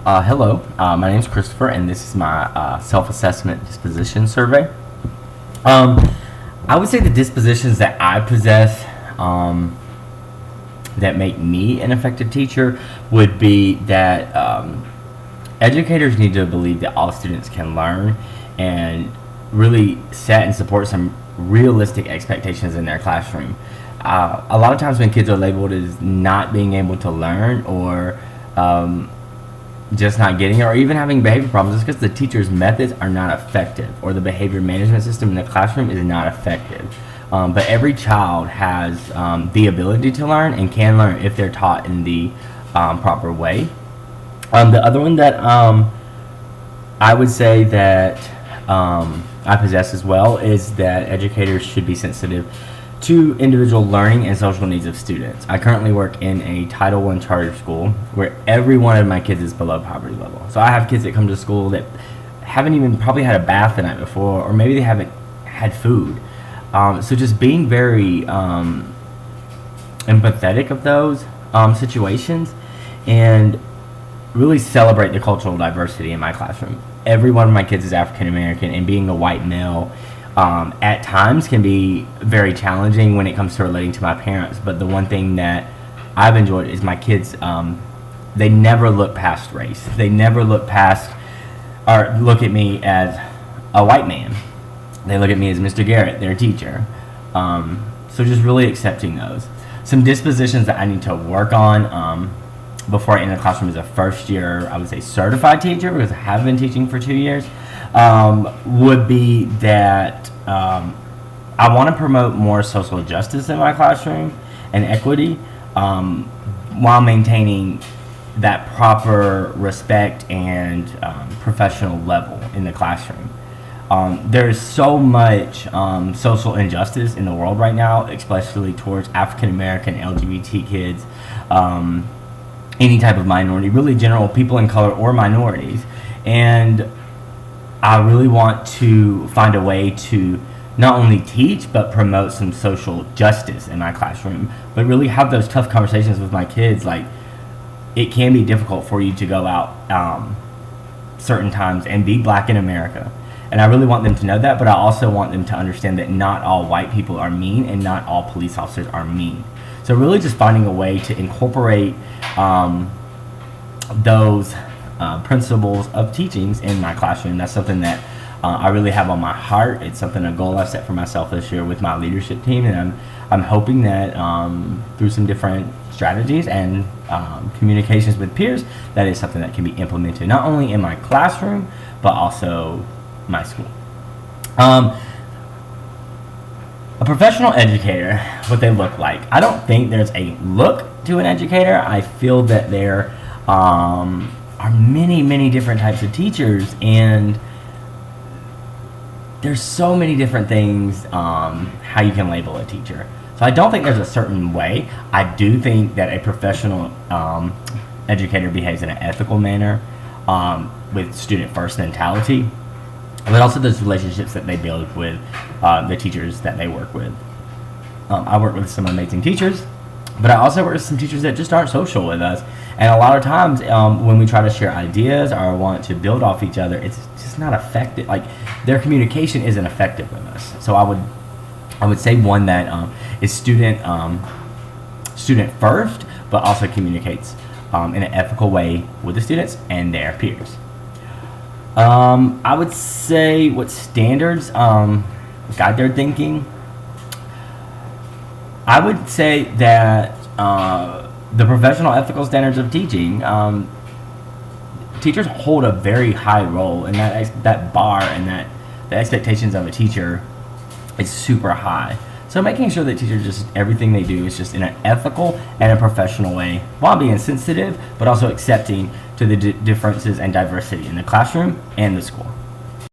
Hello, my name is Christopher, and this is my self-assessment disposition survey. Um, I would say the dispositions that I possess that make me an effective teacher would be that educators need to believe that all students can learn and really set and support some realistic expectations in their classroom. A lot of times when kids are labeled as not being able to learn or just not getting it, or even having behavior problems, it's because the teacher's methods are not effective, or the behavior management system in the classroom is not effective. But every child has the ability to learn and can learn if they're taught in the proper way. The other one that I would say that I possess as well is that educators should be sensitive to individual learning and social needs of students. I currently work in a Title I charter school where every one of my kids is below poverty level. So I have kids that come to school that haven't even probably had a bath the night before, or maybe they haven't had food. So just being very empathetic of those situations and really celebrate the cultural diversity in my classroom. Every one of my kids is African American, and being a white male at times can be very challenging when it comes to relating to my parents. But the one thing that I've enjoyed is my kids, they never look past race. They never look past or look at me as a white man. They look at me as Mr. Garrett, their teacher. So just really accepting those. Some dispositions that I need to work on before I enter the classroom as a first year, I would say certified teacher, because I have been teaching for 2 years, would be that I want to promote more social justice in my classroom and equity, while maintaining that proper respect and professional level in the classroom. There's so much social injustice in the world right now, especially towards African American, LGBT kids, any type of minority, really general people in color or minorities. And I really want to find a way to not only teach but promote some social justice in my classroom, but really have those tough conversations with my kids. Like, it can be difficult for you to go out certain times and be black in America. And I really want them to know that, but I also want them to understand that not all white people are mean and not all police officers are mean. So really just finding a way to incorporate those principles of teachings in my classroom. That's something that I really have on my heart. It's a goal I've set for myself this year with my leadership team, and I'm hoping that through some different strategies and communications with peers, that is something that can be implemented not only in my classroom but also my school. A professional educator, what they look like. I don't think there's a look to an educator. I feel that there are many different types of teachers, and there's so many different things how you can label a teacher. So I don't think there's a certain way. I do think that a professional educator behaves in an ethical manner with student first mentality, but also those relationships that they build with the teachers that they work with. I work with some amazing teachers, but I also work with some teachers that just aren't social with us. And a lot of times when we try to share ideas or want to build off each other, it's just not effective. Like, their communication isn't effective with us. So I would say one that is student first, but also communicates in an ethical way with the students and their peers. I would say what standards guide their thinking. I would say that the professional ethical standards of teaching, teachers hold a very high role, and that bar and that the expectations of a teacher is super high. So making sure that teachers just everything they do is just in an ethical and a professional way, while being sensitive but also accepting to the differences and diversity in the classroom and the school.